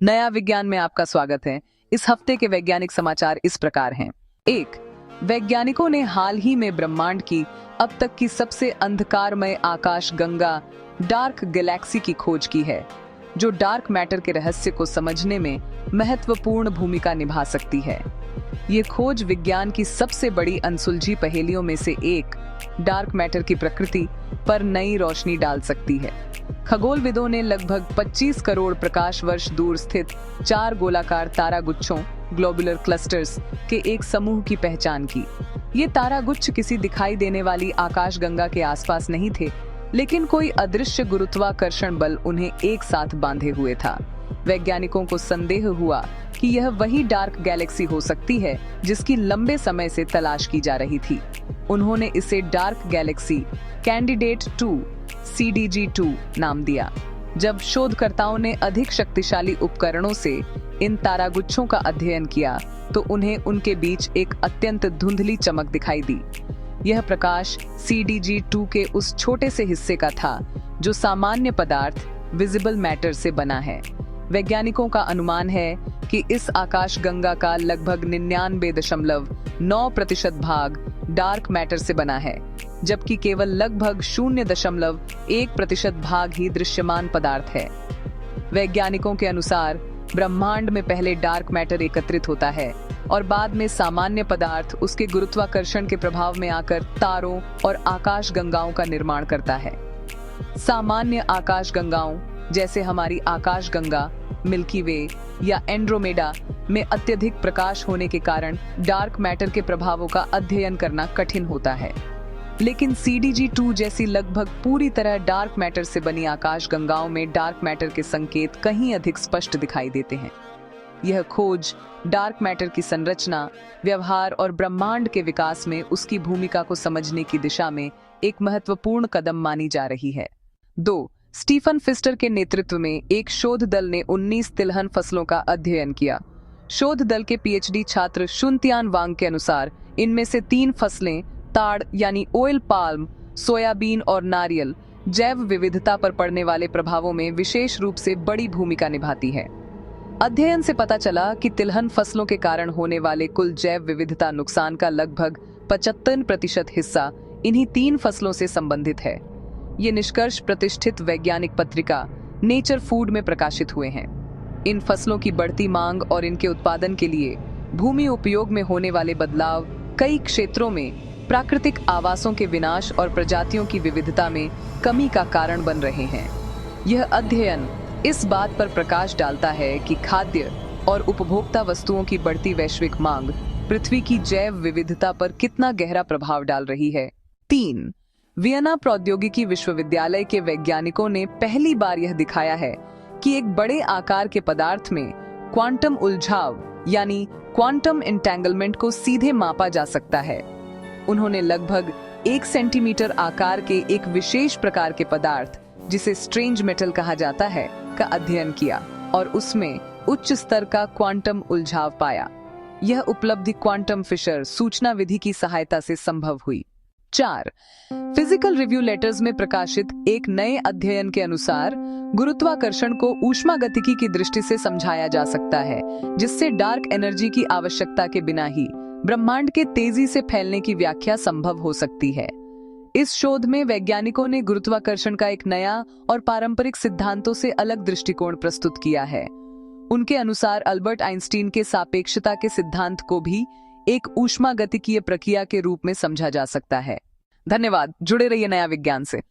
नया विज्ञान में आपका स्वागत है। इस हफ्ते के वैज्ञानिक समाचार इस प्रकार हैं। 1. वैज्ञानिकों ने हाल ही में ब्रह्मांड की अब तक की सबसे अंधकारमय आकाश गंगा डार्क गैलेक्सी की खोज की है, जो डार्क मैटर के रहस्य को समझने में महत्वपूर्ण भूमिका निभा सकती है। ये खोज विज्ञान की सबसे बड़ी अनसुलझी पहेलियों में से एक, डार्क मैटर की प्रकृति पर नई रोशनी डाल सकती है। खगोलविदों ने लगभग 25 करोड़ प्रकाश वर्ष दूर स्थित 4 गोलाकार तारागुच्छों ग्लोबुलर क्लस्टर्स के एक समूह की पहचान की। ये तारागुच्छ किसी दिखाई देने वाली आकाशगंगा के आसपास नहीं थे, लेकिन कोई अदृश्य गुरुत्वाकर्षण बल उन्हें एक साथ बांधे हुए था। वैज्ञानिकों को संदेह हुआ कि यह वही डार्क गैलेक्सी हो सकती है जिसकी लंबे समय से तलाश की जा रही थी। उन्होंने इसे डार्क गैलेक्सी कैंडिडेट 2 CDG2 नाम दिया। जब शोधकर्ताओं ने अधिक शक्तिशाली उपकरणों से इन तारागुच्छों का अध्ययन किया, तो उन्हें उनके बीच एक अत्यंत धुंधली चमक दिखाई दी। यह प्रकाश CDG2 के उस छोटे से हिस्से का था जो सामान्य पदार्थ विजिबल मैटर से बना है। वैज्ञानिकों का अनुमान है कि इस आकाशगंगा का लगभग 99.9% भाग डार्क मैटर से बना है, जबकि केवल लगभग 0.1% भाग ही दृश्यमान पदार्थ है। वैज्ञानिकों के अनुसार ब्रह्मांड में पहले डार्क मैटर एकत्रित होता है और बाद में सामान्य पदार्थ उसके गुरुत्वाकर्षण के प्रभाव में आकर तारों और आकाशगंगाओं का निर्माण करता है। सामान्य आकाशगंगाओं जैसे हमारी आकाशगंगा, मिल्की वे या एंड्रोमेडा में अत्यधिक प्रकाश होने के कारण डार्क मैटर के प्रभावों का अध्ययन करना कठिन होता है। लेकिन CDG2 जैसी लगभग पूरी तरह डार्क मैटर से बनी आकाशगंगाओं में डार्क मैटर के संकेत कहीं अधिक स्पष्ट दिखाई देते हैं। यह खोज डार्क मैटर की संरचना, व्यवहार और ब्रह्मांड के विकास में उसकी भूमिका को समझने की दिशा में एक महत्वपूर्ण कदम मानी जा रही है। 2. स्टीफन फिस्टर के नेतृत्व में एक शोध दल ने 19 तिलहन फसलों का अध्ययन किया। शोध दल के PhD छात्र शुनतियान वांग के अनुसार इनमें से 3 फसलें ताड़ यानी ऑयल पाल्म, सोयाबीन और नारियल जैव विविधता पर पड़ने वाले प्रभावों में विशेष रूप से बड़ी भूमिका निभाती है। अध्ययन से पता चला कि तिलहन फसलों के कारण होने वाले कुल जैव विविधता नुकसान का लगभग 75% हिस्सा इन्हीं 3 फसलों से संबंधित है। ये निष्कर्ष प्रतिष्ठित वैज्ञानिक पत्रिका नेचर फूड में प्रकाशित हुए हैं। इन फसलों की बढ़ती मांग और इनके उत्पादन के लिए भूमि उपयोग में होने वाले बदलाव कई क्षेत्रों में प्राकृतिक आवासों के विनाश और प्रजातियों की विविधता में कमी का कारण बन रहे हैं। यह अध्ययन इस बात पर प्रकाश डालता है कि खाद्य और उपभोक्ता वस्तुओं की बढ़ती वैश्विक मांग पृथ्वी की जैव विविधता पर कितना गहरा प्रभाव डाल रही है। 3. वियना प्रौद्योगिकी विश्वविद्यालय के वैज्ञानिकों ने पहली बार यह दिखाया है कि एक बड़े आकार के पदार्थ में क्वांटम उलझाव यानी क्वांटम एंटेंगलमेंट को सीधे मापा जा सकता है। उन्होंने लगभग 1 सेंटीमीटर आकार के एक विशेष प्रकार के पदार्थ, जिसे स्ट्रेंज मेटल कहा जाता है, का अध्ययन किया और उसमें उच्च स्तर का क्वांटम उलझाव पाया। यह उपलब्धि क्वांटम फिशर सूचना विधि की सहायता से संभव हुई। 4. फिजिकल रिव्यू लेटर्स में प्रकाशित एक नए अध्ययन के अनुसार गुरुत्वाकर्षण को ऊष्मागतिकी की दृष्टि से समझाया जा सकता है, जिससे डार्क एनर्जी की आवश्यकता के बिना ही ब्रह्मांड के तेजी से फैलने की व्याख्या संभव हो सकती है। इस शोध में वैज्ञानिकों ने गुरुत्वाकर्षण का एक नया और पारंपरिक सिद्धांतों से अलग दृष्टिकोण प्रस्तुत किया है। उनके अनुसार अल्बर्ट आइंस्टीन के सापेक्षता के सिद्धांत को भी एक ऊष्मागतिकीय प्रक्रिया के रूप में समझा जा सकता है। धन्यवाद। जुड़े रहिए नया विज्ञान से।